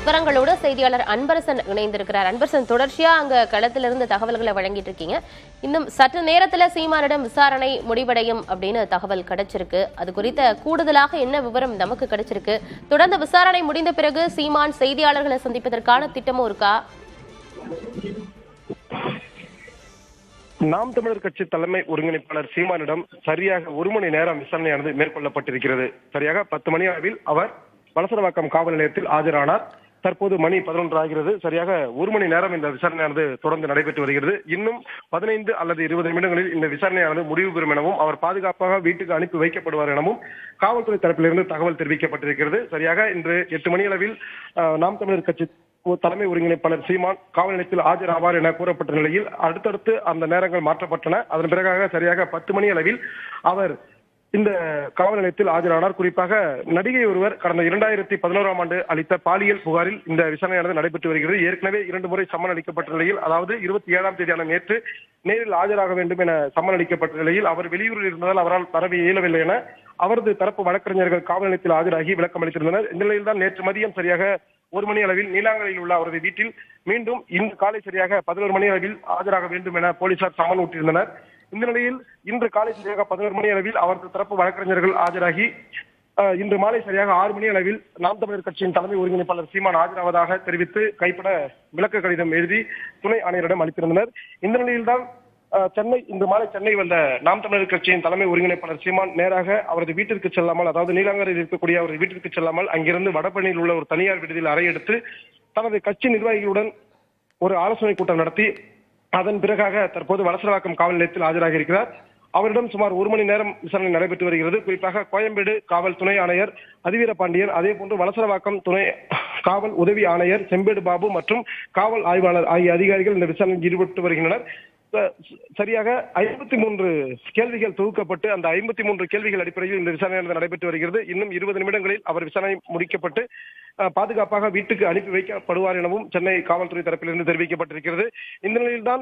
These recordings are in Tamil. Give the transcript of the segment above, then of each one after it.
விவரங்களோடு செய்தியாளர் அன்பரசன் இணைந்திருக்கிறார். அன்பரசன், தொடர்ச்சியா அங்க களத்திலிருந்து தகவல்களை வழங்கிட்டு இருக்கீங்க. இன்னும் சற்று நேரத்துல சீமானிடம் விசாரணை முடிவடையும் அப்படின்னு தகவல் கிடைச்சிருக்கு. அது குறித்த கூடுதலாக என்ன விவரம் நமக்கு கிடைச்சிருக்கு? தொடர்ந்து விசாரணை முடிந்த பிறகு சீமான் செய்தியாளர்களை சந்திப்பதற்கான திட்டமும் இருக்கா? நாம் தமிழர் கட்சி தலைமை ஒருங்கிணைப்பாளர் சீமானிடம் சரியாக 1 மணி நேரம் விசாரணையானது மேற்கொள்ளப்பட்டிருக்கிறது. சரியாக 10 மணி அளவில் அவர் வலசரவாக்கம் காவல் நிலையத்தில் ஆஜரானார். தற்போது மணி 11 ஆகிறது. சரியாக 1 மணி நேரம் இந்த விசாரணையானது தொடர்ந்து நடைபெற்று வருகிறது. இன்னும் 15 அல்லது 20 நிமிடங்களில் இந்த விசாரணையானது முடிவு பெறும் எனவும் அவர் பாதுகாப்பாக வீட்டுக்கு அனுப்பி வைக்கப்படுவார் எனவும் காவல்துறை தரப்பிலிருந்து தகவல் தெரிவிக்கப்பட்டிருக்கிறது. சரியாக இன்று 8 மணி அளவில் நாம் தமிழர் கட்சி தலைமை ஒருங்கிணைப்பாளர் சீமான் காவல் நிலையத்தில் ஆஜராவார் என கூறப்பட்ட நிலையில் அடுத்தடுத்து அந்த நேரங்கள் மாற்றப்பட்டன. அதன் பிறகாக சரியாக 10 மணி அளவில் அவர் இந்த காவல் நிலையத்தில் ஆஜரானார். குறிப்பாக நடிகை ஒருவர் கடந்த 2011ஆம் ஆண்டு அளித்த பாலியல் புகாரில் இந்த விசாரணையானது நடைபெற்று வருகிறது. ஏற்கனவே 2 முறை சம்மன் அளிக்கப்பட்ட நிலையில், அதாவது 27ஆம் தேதியான நேற்று நேரில் ஆஜராக வேண்டும் என சம்மன் அளிக்கப்பட்ட நிலையில் அவர் வெளியூரில் இருந்ததால் அவரால் தர இயலவில்லை என அவரது தரப்பு வழக்கறிஞர்கள் காவல் நிலையத்தில் ஆஜராகி விளக்கம் அளித்திருந்தனர். இந்த நிலையில் தான் நேற்று மதியம் சரியாக 1 மணி அளவில் நீலாங்கரையில் உள்ள அவரது வீட்டில் மீண்டும் இன்று காலை சரியாக 11 மணி அளவில் ஆஜராக வேண்டும் என போலீசார் சம்மன் ஊட்டியிருந்தனர். இந்த நிலையில் இன்று காலை சரியாக 11 மணி அளவில் அவரது தரப்பு வழக்கறிஞர்கள் ஆஜராகி இன்று மாலை சரியாக 6 மணி அளவில் நாம் தமிழர் கட்சியின் தலைமை ஒருங்கிணைப்பாளர் சீமான் ஆஜராவதாக தெரிவித்து கைப்பட விளக்க கடிதம் எழுதி துணை ஆணையரிடம் அளித்திருந்தனர். இந்த நிலையில்தான் இன்று மாலை சென்னை வந்த நாம் தமிழர் கட்சியின் தலைமை ஒருங்கிணைப்பாளர் சீமான் நேராக அவரது வீட்டிற்கு செல்லாமல், அதாவது நீலாங்கரையில் இருக்கக்கூடிய அவரது வீட்டிற்கு செல்லாமல் அங்கிருந்து வடபழனியில் உள்ள ஒரு தனியார் விடுதியில் அறையெடுத்து தனது கட்சி நிர்வாகிகளுடன் ஒரு ஆலோசனை கூட்டம் நடத்தி அதன் பிறகாக தற்போது வலசரவாக்கம் காவல் நிலையத்தில் ஆஜராகி இருக்கிறார். அவரிடம் சுமார் 1 மணி நேரம் விசாரணை நடைபெற்று வருகிறது. குறிப்பாக கோயம்பேடு காவல் துணை ஆணையர் அதிவீர பாண்டியன், அதே போன்று வலசரவாக்கம் துணை காவல் உதவி ஆணையர் செம்பேடு பாபு மற்றும் காவல் ஆய்வாளர் ஆகிய அதிகாரிகள் இந்த விசாரணையில் ஈடுபட்டு வருகின்றனர். சரியாக 53 கேள்விகள் தொகுக்கப்பட்டு அந்த 53 கேள்விகள் அடிப்படையில் இந்த விசாரணை நடைபெற்று வருகிறது. இன்னும் 20 நிமிடங்களில் அவர் விசாரணை முடிக்கப்பட்டு பாதுகாப்பாக வீட்டுக்கு அனுப்பி வைக்கப்படுவார் எனவும் சென்னை காவல்துறை தரப்பிலிருந்து தெரிவிக்கப்பட்டிருக்கிறது. இந்த நிலையில்தான்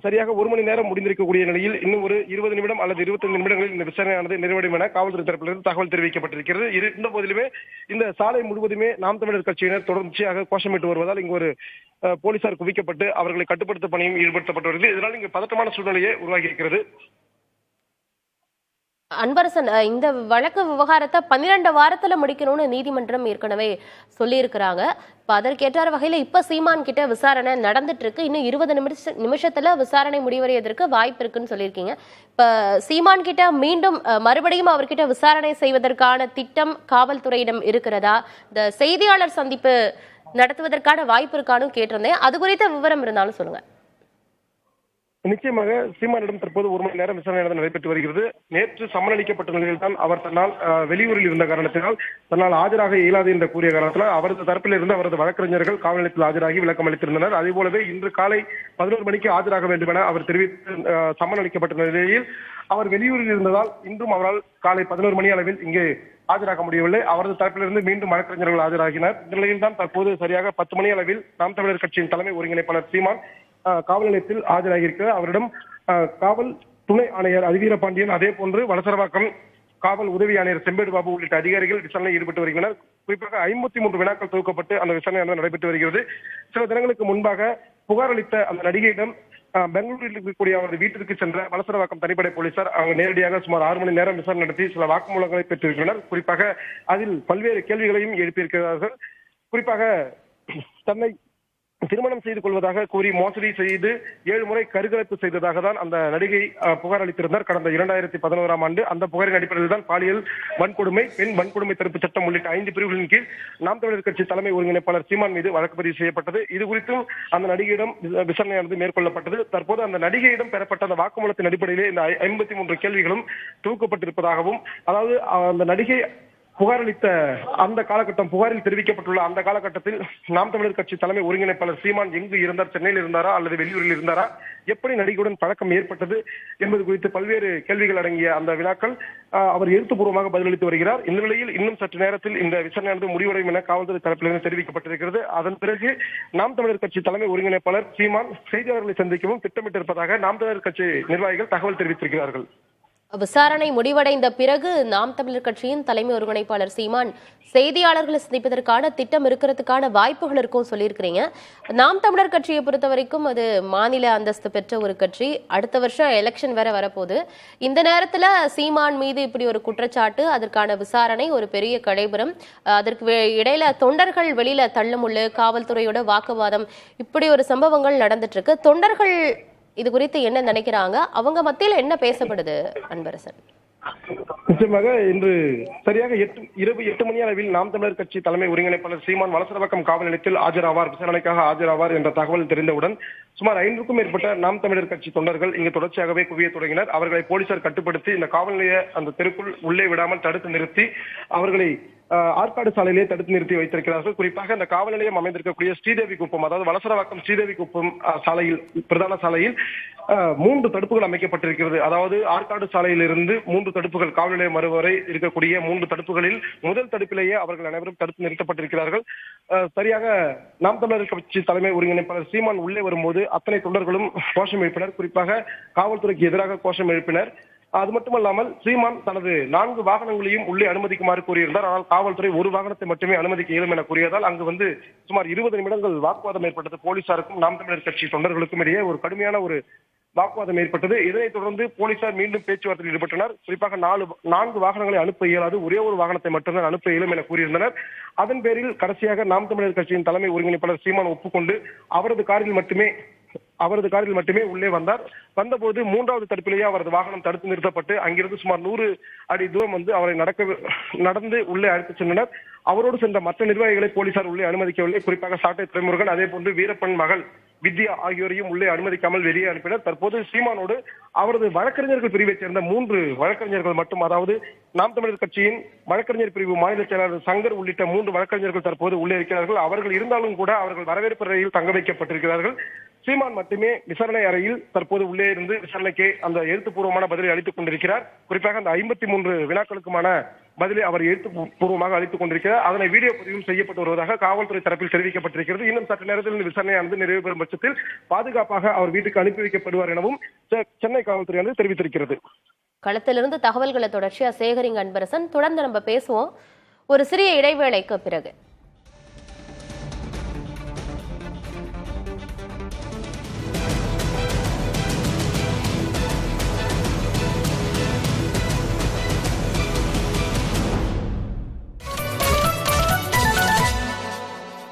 சரியாக 1 மணி நேரம் முடிந்திருக்கக்கூடிய நிலையில் இன்னும் ஒரு 20 நிமிடம் அல்லது 25 நிமிடங்களில் இந்த விசாரணையானது நிறைவடையும் என காவல்துறை தரப்பிலிருந்து தகவல் தெரிவிக்கப்பட்டிருக்கிறது. இருந்த போதிலுமே இந்த சாலை முழுவதுமே நாம் தமிழர் கட்சியினர் தொடர்ச்சியாக கோஷமிட்டு வருவதால் இங்கு ஒரு போலீசார் குவிக்கப்பட்டு அவர்களை கட்டுப்படுத்த பணியும் ஈடுபடுத்தப்பட்டு வருகிறது. இதனால் இங்கு பதட்டமான சூழ்நிலையே உருவாகி இருக்கிறது. அன்பரசன், இந்த வழக்கு விவகாரத்தை 12 வாரத்துல முடிக்கணும்னு நீதிமன்றம் ஏற்கனவே சொல்லி இருக்கிறாங்க. இப்ப அதற்கேற்ற வகையில இப்ப சீமான் கிட்ட விசாரணை நடந்துட்டு இருக்கு. இன்னும் 20 நிமிஷத்துல விசாரணை முடிவடைவதற்கு வாய்ப்பு இருக்குன்னு சொல்லியிருக்கீங்க. இப்ப சீமான் கிட்ட மீண்டும் மறுபடியும் அவர்கிட்ட விசாரணை செய்வதற்கான திட்டம் காவல்துறையிடம் இருக்கிறதா? இந்த செய்தியாளர் சந்திப்பு நடத்துவதற்கான வாய்ப்பு இருக்கான்னு கேட்டிருந்தேன். அது குறித்த விவரம் இருந்தாலும் சொல்லுங்க. நிச்சயமாக சீமானிடம் தற்போது 1 மணி நேரம் விசாரணை நடைபெற்று வருகிறது. நேற்று சம்மன் அளிக்கப்பட்ட நிலையில் தான் அவர் தன்னால் வெளியூரில் இருந்த காரணத்தினால் தன்னால் ஆஜராக இயலாது என்று கூறிய காரணத்தினால் அவரது தரப்பில் இருந்து அவரது வழக்கறிஞர்கள் காவல் நிலையத்தில் ஆஜராகி விளக்கம் அளித்திருந்தனர். அதே போலவே இன்று காலை 11 மணிக்கு ஆஜராக வேண்டும் என அவர் தெரிவித்து சம்மன் அளிக்கப்பட்ட நிலையில் அவர் வெளியூரில் இருந்ததால் இன்றும் அவரால் காலை 11 மணி அளவில் இங்கே ஆஜராக முடியவில்லை. அவரது தரப்பிலிருந்து மீண்டும் வழக்கறிஞர்கள் ஆஜராகினர். இந்த நிலையில் தான் தற்போது சரியாக 10 மணி அளவில் நாம் தமிழர் கட்சியின் தலைமை ஒருங்கிணைப்பாளர் சீமான் காவல் நிலையத்தில் ஆஜராகியிருக்கிறார். அவரிடம் காவல் துணை ஆணையர் அதிவீர பாண்டியன், அதே போன்று வலசரவாக்கம் காவல் உதவி ஆணையர் செம்பேடு பாபு உள்ளிட்ட அதிகாரிகள் விசாரணையில் ஈடுபட்டு வருகின்றனர். குறிப்பாக 53 வினாக்கள் தொகுக்கப்பட்டு அந்த விசாரணை நடைபெற்று வருகிறது. சில தினங்களுக்கு முன்பாக புகார் அளித்த அந்த நடிகையிடம் பெங்களூரில் இருக்கக்கூடிய அவரது வீட்டிற்கு சென்ற வலசரவாக்கம் தனிப்படை போலீசார் அங்கு நேரடியாக சுமார் 6 மணி நேரம் விசாரணை நடத்தி சில வாக்குமூலங்களை பெற்றிருக்கின்றனர். குறிப்பாக அதில் பல்வேறு கேள்விகளையும் எழுப்பியிருக்கிறார்கள். குறிப்பாக தன்னை திருமணம் செய்து கொள்வதாக கூறி மோசடி செய்து 7 முறை கருக்கலைப்பு செய்ததாக தான் அந்த நடிகை புகார் அளித்திருந்தார் கடந்த 2011ஆம் ஆண்டு. அந்த புகாரின் அடிப்படையில் தான் பாலியல் வன்கொடுமை, பெண் வன்கொடுமை தடுப்பு சட்டம் உள்ளிட்ட 5 பிரிவுகளின் கீழ் நாம் தமிழர் கட்சி தலைமை ஒருங்கிணைப்பாளர் சீமான் மீது வழக்கு பதிவு செய்யப்பட்டது. இது குறித்தும் அந்த நடிகையிடம் விசாரணையானது மேற்கொள்ளப்பட்டது. தற்போது அந்த நடிகையிடம் பெறப்பட்ட அந்த வாக்குமூலத்தின் அடிப்படையிலே இந்த 53 கேள்விகளும் தொகுக்கப்பட்டிருப்பதாகவும், அதாவது அந்த நடிகை புகார் அளித்த அந்த காலகட்டம், புகாரில் தெரிவிக்கப்பட்டுள்ள அந்த காலகட்டத்தில் நாம் தமிழர் கட்சி தலைமை ஒருங்கிணைப்பாளர் சீமான் எங்கு இருந்தார், சென்னையில் இருந்தாரா அல்லது வெளியூரில் இருந்தாரா, எப்படி நடிகையுடன் பழக்கம் ஏற்பட்டது என்பது குறித்து பல்வேறு கேள்விகள் அடங்கிய அந்த வினாக்கள் அவர் எழுத்துப்பூர்வமாக பதிலளித்து வருகிறார். இந்த நிலையில் இன்னும் சற்று நேரத்தில் இந்த விசாரணையானது முடிவடையும் என காவல்துறை தரப்பிலிருந்து தெரிவிக்கப்பட்டிருக்கிறது. அதன் பிறகு நாம் தமிழர் கட்சி தலைமை ஒருங்கிணைப்பாளர் சீமான் செய்தியாளர்களை சந்திக்கவும் திட்டமிட்டிருப்பதாக நாம் தமிழர் கட்சி நிர்வாகிகள் தகவல் தெரிவித்திருக்கிறார்கள். விசாரணை முடிவடைந்த பிறகு நாம் தமிழர் கட்சியின் தலைமை ஒருங்கிணைப்பாளர் சீமான் செய்தியாளர்களை சந்திப்பதற்கான திட்டம் இருக்கிறதுக்கான வாய்ப்புகள் இருக்கும் சொல்லியிருக்கிறீங்க. நாம் தமிழர் கட்சியை பொறுத்த வரைக்கும் அது மாநில அந்தஸ்து பெற்ற ஒரு கட்சி. அடுத்த வருஷம் எலெக்ஷன் வேற வரப்போகுது. இந்த நேரத்துல சீமான் மீது இப்படி ஒரு குற்றச்சாட்டு, அதற்கான விசாரணை, ஒரு பெரிய கடைபுரம், அதற்கு இடையில தொண்டர்கள் வெளியில தள்ளுமுள்ளு, காவல்துறையோட வாக்குவாதம், இப்படி ஒரு சம்பவங்கள் நடந்துட்டு இருக்கு. தொண்டர்கள் இது குறித்து என்ன நினைக்கிறாங்க? அவங்க மத்தியில் என்ன பேசப்படுது அன்பரசன்? நிச்சயமாக இன்று சரியாக இரவு 8 மணி அளவில் நாம் தமிழர் கட்சி தலைமை ஒருங்கிணைப்பாளர் சீமான் வலசரவாக்கம் காவல் நிலையத்தில் ஆஜராவார், விசாரணைக்காக ஆஜராவார் என்ற தகவல் தெரிந்தவுடன் சுமார் 5க்கும் மேற்பட்ட நாம் தமிழர் கட்சி தொண்டர்கள் இங்கு தொடர்ச்சியாகவே குவிய தொடங்கினர். அவர்களை போலீசார் கட்டுப்படுத்தி இந்த காவல் நிலைய அந்த தெருக்குள் உள்ளே விடாமல் தடுத்து நிறுத்தி அவர்களை ஆற்காடு சாலையிலே தடுத்து நிறுத்தி வைத்திருக்கிறார்கள். குறிப்பாக இந்த காவல் நிலையம் அமைந்திருக்கக்கூடிய ஸ்ரீதேவி குப்பம், அதாவது வலசரவாக்கம் ஸ்ரீதேவி குப்பம் சாலையில், பிரதான சாலையில் 3 தடுப்புகள் அமைக்கப்பட்டிருக்கிறது. அதாவது ஆற்காடு சாலையிலிருந்து 3 தடுப்புகள், காவல் நிலையம் வரை இருக்கக்கூடிய 3 தடுப்புகளில் முதல் தடுப்பிலேயே அவர்கள் அனைவரும் தடுத்து நிறுத்தப்பட்டிருக்கிறார்கள். சரியாக நாம் தமிழர் கட்சி தலைமை ஒருங்கிணைப்பாளர் சீமான் உள்ளே வரும்போது அத்தனை தொண்டர்களும் கோஷம் எழுப்பினர். குறிப்பாக காவல்துறைக்கு எதிராக கோஷம் எழுப்பினர். அது மட்டுமல்லாமல் சீமான் தனது 4 வாகனங்களையும் உள்ளே அனுமதிக்குமாறு கூறியிருந்தார். ஆனால் காவல்துறை ஒரு வாகனத்தை மட்டுமே அனுமதிக்க இயலும் என கூறியதால் அங்கு சுமார் 20 நிமிடங்கள் வாக்குவாதம் ஏற்பட்டது. போலீசாருக்கும் நாம் தமிழர் கட்சி தொண்டர்களுக்கும் இடையே ஒரு கடுமையான ஒரு வாக்குவாதம் ஏற்பட்டது. இதனைத் தொடர்ந்து போலீசார் மீண்டும் பேச்சுவார்த்தையில் ஈடுபட்டனர். குறிப்பாக 4 வாகனங்களை அனுப்ப இயலாது, ஒரே ஒரு வாகனத்தை மட்டும்தான் அனுப்ப இயலும் என கூறியிருந்தனர். அதன் பேரில் கடைசியாக நாம் தமிழர் கட்சியின் தலைமை ஒருங்கிணைப்பாளர் சீமான் ஒப்புக்கொண்டு அவரது காரில் மட்டுமே உள்ளே வந்தார். வந்தபோது 3வது தடுப்பிலேயே அவரது வாகனம் தடுத்து நிறுத்தப்பட்டு அங்கிருந்து சுமார் 100 அடி தூரம் அவரை நடந்து உள்ளே அழைத்துச் சென்றனர். அவரோடு சென்ற மற்ற நிர்வாகிகளை போலீசார் உள்ளே அனுமதிக்கவில்லை. குறிப்பாக சாட்டை துரைமுருகன், அதே போன்று வீரப்பன் மகள் வித்யா ஆகியோரையும் உள்ளே அனுமதிக்காமல் வெளியே அனுப்பினர். தற்போது சீமானோடு அவரது வழக்கறிஞர்கள் பிரிவைச் சேர்ந்த 3 வழக்கறிஞர்கள் மட்டும், அதாவது நாம் தமிழர் கட்சியின் வழக்கறிஞர் பிரிவு மாநில செயலாளர் சங்கர் உள்ளிட்ட 3 வழக்கறிஞர்கள் தற்போது உள்ளே இருக்கிறார்கள். அவர்கள் இருந்தாலும் கூட அவர்கள் வரவேற்பு அறையில் தங்க வைக்கப்பட்டிருக்கிறார்கள். சீமான் மட்டுமே விசாரணை அறையில் தற்போது உள்ளே இருந்து விசாரணைக்கு அந்த எழுத்துப்பூர்வமான பதிலை அளித்துக் கொண்டிருக்கிறார். குறிப்பாக அந்த 53 வினாக்களுக்குமான பதிலை அவர் எழுத்துப்பூர்வமாக அளித்துக் கொண்டிருக்கிறார். அதனை வீடியோ பதிவும் செய்யப்பட்டு வருவதாக காவல்துறை தரப்பில் தெரிவிக்கப்பட்டிருக்கிறது. இன்னும் சற்று நேரத்தில் இந்த விசாரணையானது நிறைவு பெறும் பட்சத்தில் பாதுகாப்பாக அவர் வீட்டுக்கு அனுப்பி வைக்கப்படுவார் எனவும் சென்னை காவல்துறையானது தெரிவித்திருக்கிறது. களத்திலிருந்து தகவல்களை தொடர்ச்சியா சேகரிங்க அன்பரசன். தொடர்ந்து நம்ம பேசுவோம் ஒரு சிறிய இடைவேளைக்கு பிறகு.